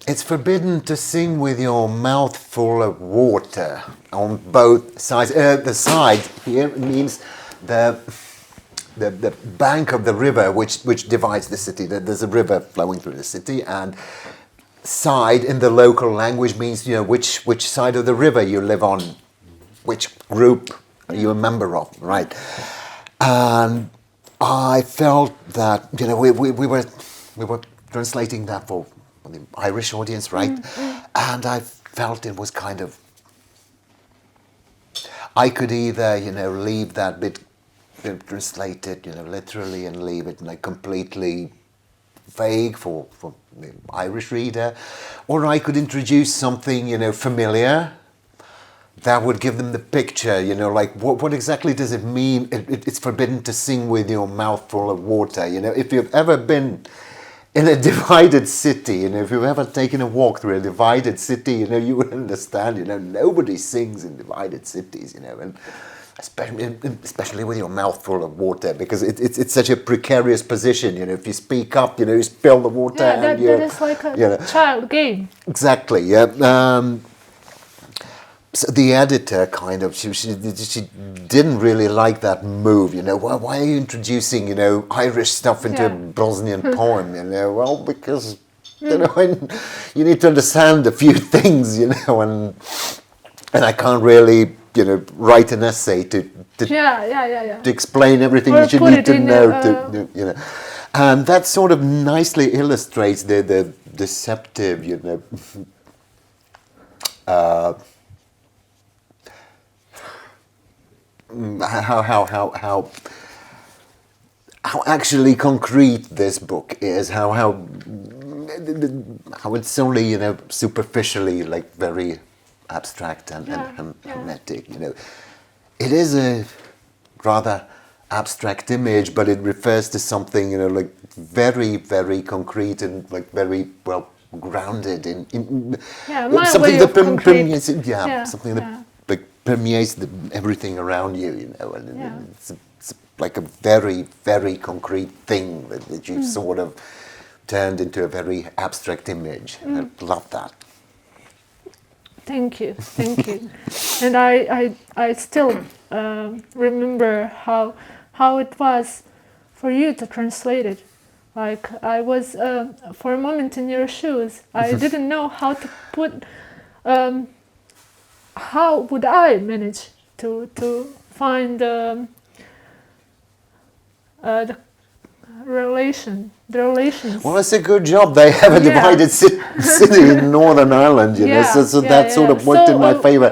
it's forbidden to sing with your mouth full of water on both sides. The side here means the bank of the river which divides the city. There's a river flowing through the city, and side in the local language means, which side of the river you live on, which group are you a member of, right? And I felt that, we were translating that for the Irish audience, right? And I felt it was kind of, I could either, leave that bit translated, literally, and leave it like completely vague for the Irish reader, or I could introduce something, familiar that would give them the picture, like what exactly does it mean? It's forbidden to sing with your mouth full of water. If you've ever been in a divided city, if you've ever taken a walk through a divided city, you would understand, nobody sings in divided cities, and especially with your mouth full of water, because it's such a precarious position. If you speak up, you spill the water. Yeah, and that is like a child game. Exactly. Yeah. So the editor kind of she didn't really like that move. Why are you introducing Irish stuff into a Bosnian poem? Well, because you need to understand a few things. And I can't really write an essay to explain everything Or that you put need it to in know. And that sort of nicely illustrates the deceptive, how actually concrete this book is, how it's only superficially like very abstract and hermetic. It is a rather abstract image, but it refers to something like very, very concrete and like very well grounded in something that permeates something that like permeates everything around you, and it's like a very, very concrete thing that you've sort of turned into a very abstract image. And I love that. Thank you. And I still remember how it was for you to translate it. Like I was for a moment in your shoes. I didn't know how to put. How would I manage to find the relations? Well, it's a good job. They have a divided city in Northern Ireland, so that sort of worked in my favor.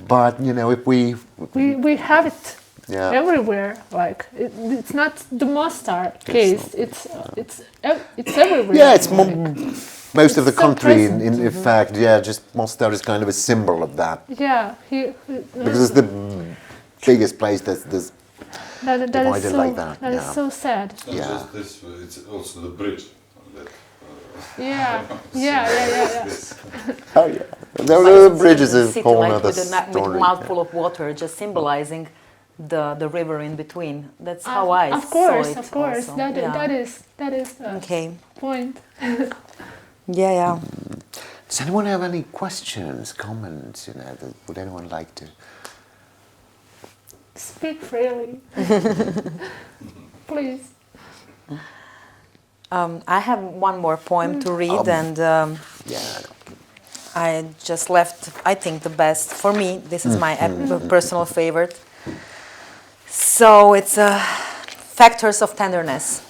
But if we have it everywhere. Like it's not the Mostar case. It's everywhere. Yeah, it's most of the country. In fact, just Mostar is kind of a symbol of that. Yeah, because it's the biggest place that's divided like that. That is so sad. Yeah. It's also the bridge. Yeah. Oh yeah. The bridge is a whole other with story. a mouthful of water, just symbolizing the river in between. That's how I saw it. Of course. Also. That is the point. Yeah. Does anyone have any questions, comments? Would anyone like to speak freely? Please. I have one more poem to read, and I just left, I think, the best. For me, this is my personal favorite. So it's Factors of Tenderness.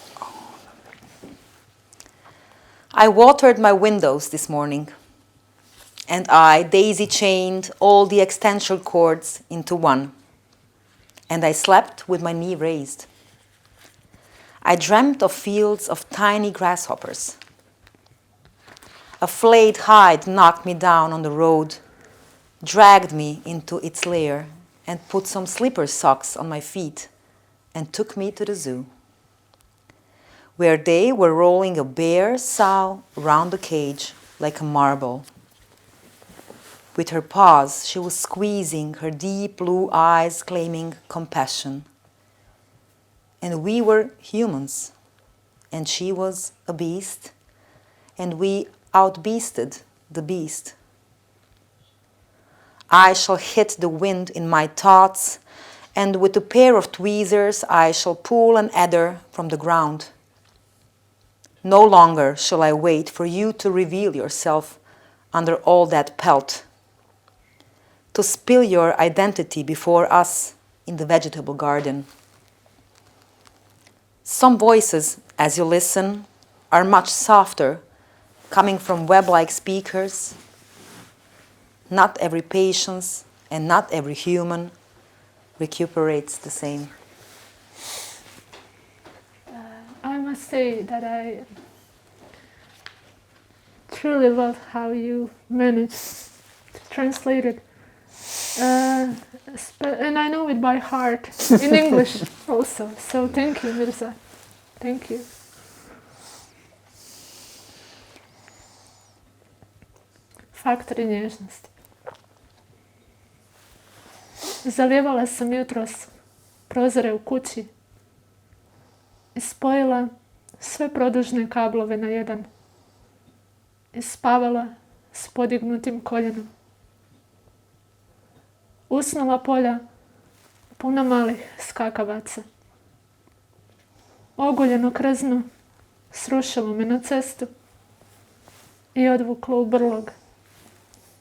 I watered my windows this morning, and I daisy-chained all the extension cords into one, and I slept with my knee raised. I dreamt of fields of tiny grasshoppers. A flayed hide knocked me down on the road, dragged me into its lair, and put some slipper socks on my feet, and took me to the zoo, where they were rolling a bare sow round the cage like a marble. With her paws, she was squeezing her deep blue eyes, claiming compassion. And we were humans, and she was a beast, and we outbeasted the beast. I shall hit the wind in my thoughts, and with a pair of tweezers I shall pull an adder from the ground. No longer shall I wait for you to reveal yourself under all that pelt, to spill your identity before us in the vegetable garden. Some voices, as you listen, are much softer, coming from web-like speakers. Not every patience and not every human recuperates the same. I must say that I truly love how you managed to translate it. And I know it by heart, in English also. So thank you, Mirza. Thank you. Faktori nježnosti. Zalijevala sam jutros prozore u kući i spojila sve produžne kablove na jedan i spavala s podignutim koljenom. Usnula polja puna malih skakavaca. Oguljeno krzno srušilo me na cestu i odvuklo u brlog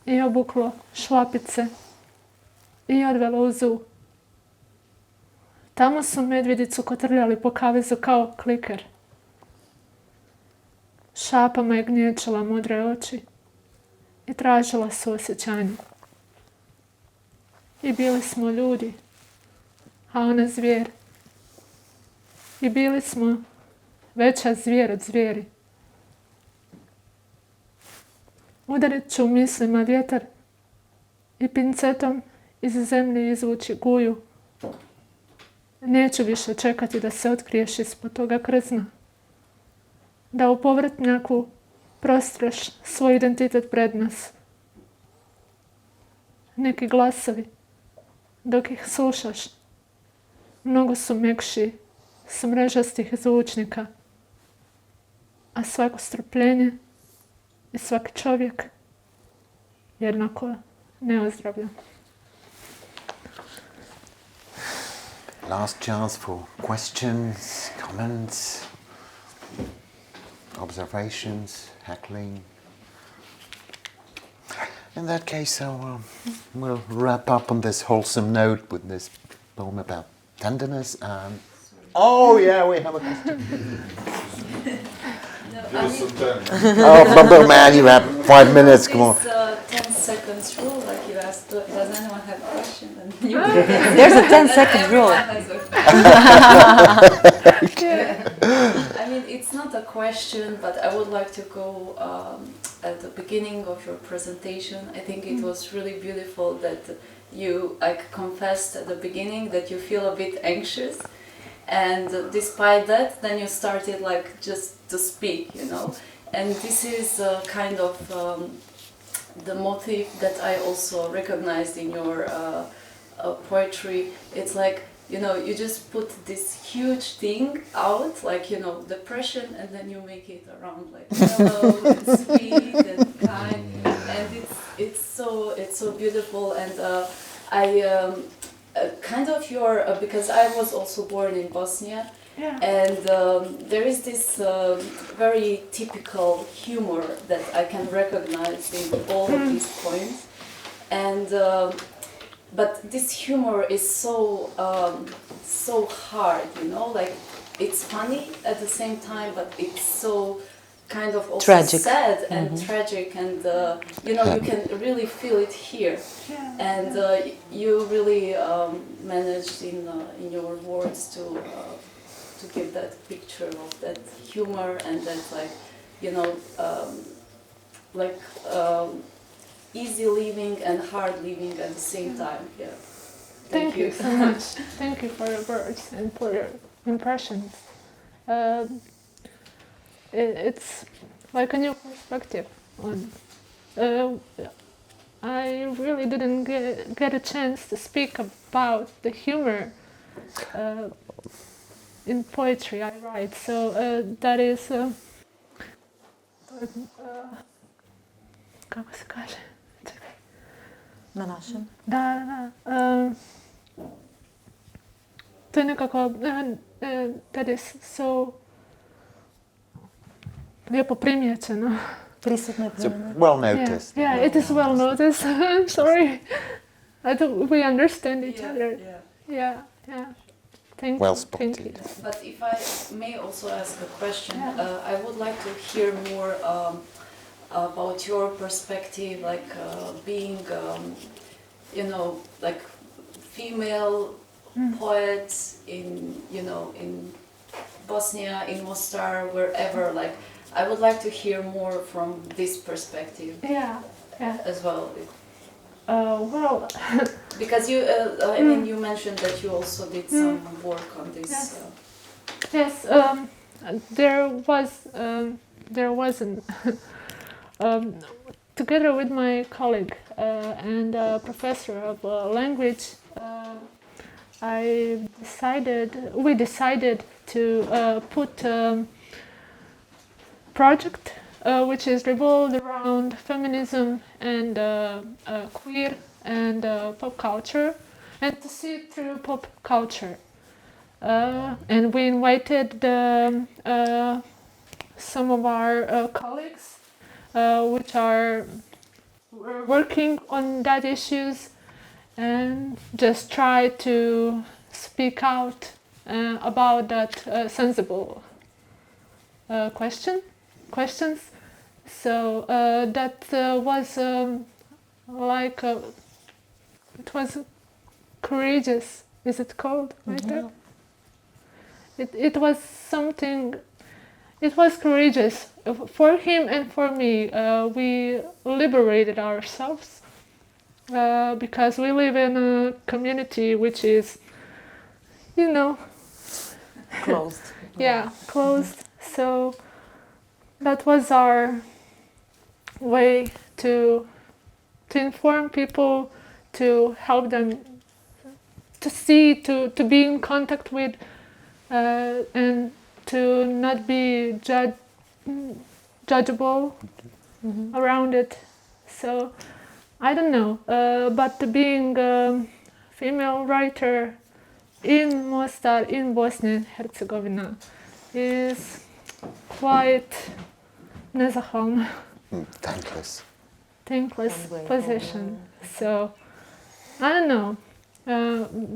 i obuklo šlapice i odvelo u zoo. Tamo su medvjedicu kotrljali po kavezu kao kliker. Šapama je gnječila modre oči i tražila suosjećanje. I bili smo ljudi, a ona zvijer. I bili smo veća zvijer od zvijeri. Udarit ću mislima vjetar i pincetom iz zemlje izvući guju. Neću više čekati da se otkriješ ispod toga krzna. Da u povrtnjaku prostreš svoj identitet pred nas. Neki glasovi, dok ih slušaš, mnogo su mekši s mrežastih zvučnika, a svako strpljenje i svaki čovjek jednako neozdravlja. Last chance for questions, comments, observations, heckling. In that case, we'll wrap up on this wholesome note with this poem about tenderness and... Oh, yeah, we have a question. Give us some time. Oh, man, you have 5 minutes, come on. 10 seconds rule, like you asked, does anyone have a question? And you There's a 10-second rule. I mean, it's not a question, but I would like to go at the beginning of your presentation. I think it was really beautiful that you confessed at the beginning that you feel a bit anxious. And despite that, then you started just to speak, you know. And this is kind of the motive that I also recognized in your poetry. It's like, you know, you just put this huge thing out, like, you know, depression, and then you make it around like mellow and sweet and kind, and it's so beautiful. And I kind of your because I was also born in Bosnia. Yeah. And there is this very typical humor that I can recognize in all of these poems, and but this humor is so hard, you know, like it's funny at the same time, but it's so kind of also tragic. Sad and tragic, and you know, you can really feel it here. Yeah. And you really managed in your words to give that picture of that humor and that, like, you know, easy living and hard living at the same time. Yeah. Thank you so much. Thank you for your words and for your impressions. It's like a new perspective on. I really didn't get a chance to speak about the humor in poetry I write, so that is kako se kaže? Čekaj. Na našem? Da. To je nekako, that is so lijepo primijećeno. Prisutno je So primjeno. well noticed. Yeah, it is well noticed. I'm sorry. I think we understand each other. Yeah. Thank Well you. spotted. Thank you. But if I may also ask a question, I would like to hear more about your perspective, like being, like female poets in, in Bosnia, in Mostar, wherever. Like, I would like to hear more from this perspective Yeah. as well. Well, Because you, I mean, you mentioned that you also did some work on this. Yes. There was an together with my colleague and professor of language, we decided to put project which is revolved around feminism and queer and pop culture, and to see it through pop culture. And we invited some of our colleagues which are working on that issues, and just try to speak out about that sensible questions. So that was it was courageous. Is it called like that? It was something. It was courageous for him and for me. We liberated ourselves because we live in a community which is, Closed. yeah, closed. So that was our way to inform people, to help them to see, to be in contact with, and to not be judgeable around it. So I don't know, but being a female writer in Mostar, in Bosnia and Herzegovina, is quite nezahvalna, thankless position. So I don't know,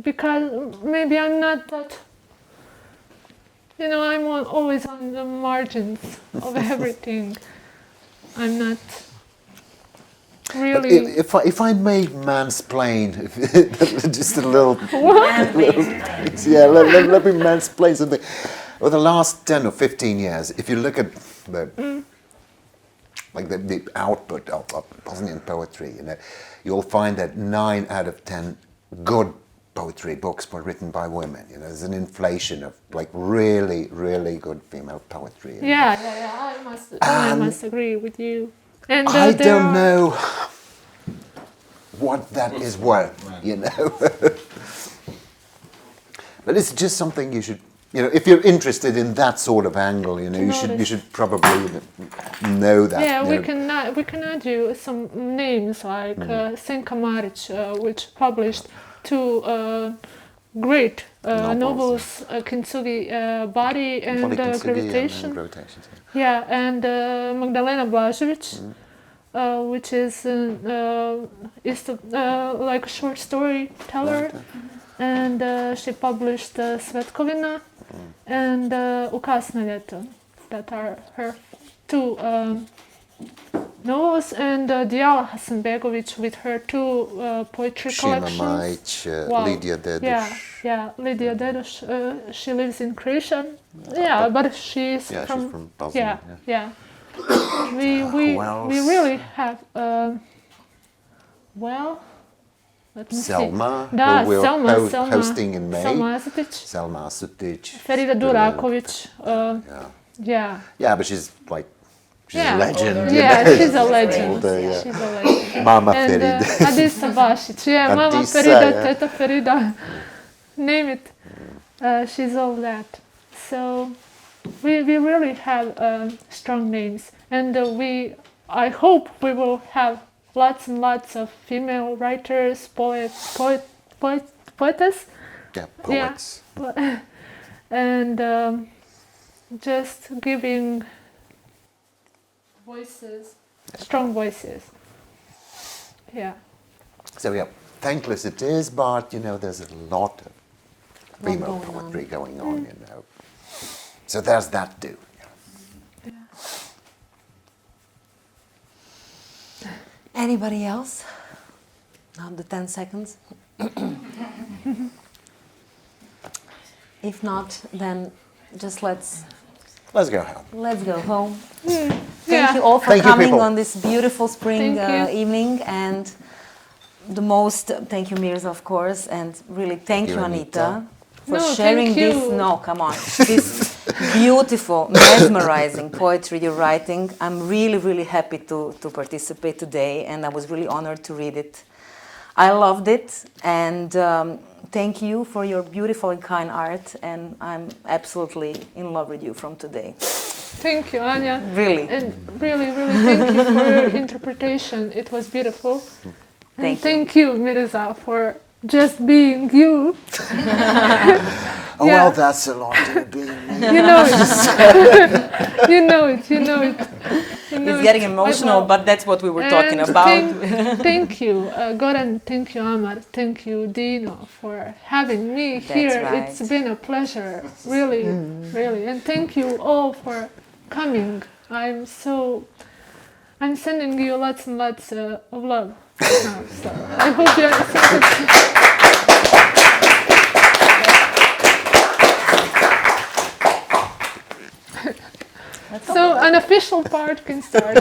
because maybe I'm not that, I'm always on the margins of everything. I'm not really. If I may mansplain, just a little. What? Yeah, let me mansplain something. Over the last 10 or 15 years, if you look at the output of Bosnian poetry, you'll find that 9 out of 10 good poetry books were written by women. There's an inflation of really, really good female poetry. Yeah. I must agree with you. And I don't know what that is worth, But it's just something you should, if you're interested in that sort of angle, you should probably know that. Yeah, we can add you some names like Senka Marić, which published 2 great novels, Kintsugi Body and Gravitation. Yeah, and Magdalena Blažević, which is like a short storyteller, and she published Svetkovina and U kasno ljeto. That are her 2 novels, and Dijala Hasanbegović with her 2 poetry collections. Majić, Lidija Deduš. Yeah, Lidija Deduš. She lives in Croatia. Yeah, but she's from Bosnia. Yeah. We really have. Let me Selma, see. Da, who we're Selma, hosting in May. Selma Asutic. Ferida Duraković. Yeah, but she's a legend. Yeah, she's a legend. Yeah. She's a legend. Mama And Ferida. Adisa Bašić. Yeah, Mama Adisa, Ferida, yeah. Teta Ferida. Name it. She's all that. So we really have strong names, and I hope we will have lots and lots of female writers, poetess. Yeah, poets. Yeah. And just giving voices, strong voices. Yeah. So yeah, thankless it is, but you know, there's a lot of female poetry going on, you know. So there's that too. Yeah. Anybody else? Now the 10 seconds. If not, then just let's go home. Let's go home. Thank you all for Thank you, coming people. on this beautiful spring Thank you. evening, and thank you, Mirza, of course, and really thank you, Anita, for No, sharing thank you. this. No, come on, this beautiful, mesmerizing poetry you're writing. I'm really, really happy to participate today, and I was really honored to read it. I loved it, and thank you for your beautiful and kind art, and I'm absolutely in love with you from today. Thank you, Anja. Really. And really, really thank you for your interpretation. It was beautiful. And thank you, Mirza, for just being you. Oh, Yeah. well, that's a lot to be. You know it. You know it. You know it. You know It's getting it. emotional, but that's what we were talking And about. Thank you, Goran. Thank you, Amar. Thank you, Dino, for having me here. right. It's been a pleasure, really, really. And thank you all for coming. I'm sending you lots and lots of love right now. So I hope you understand it. So an official part can start.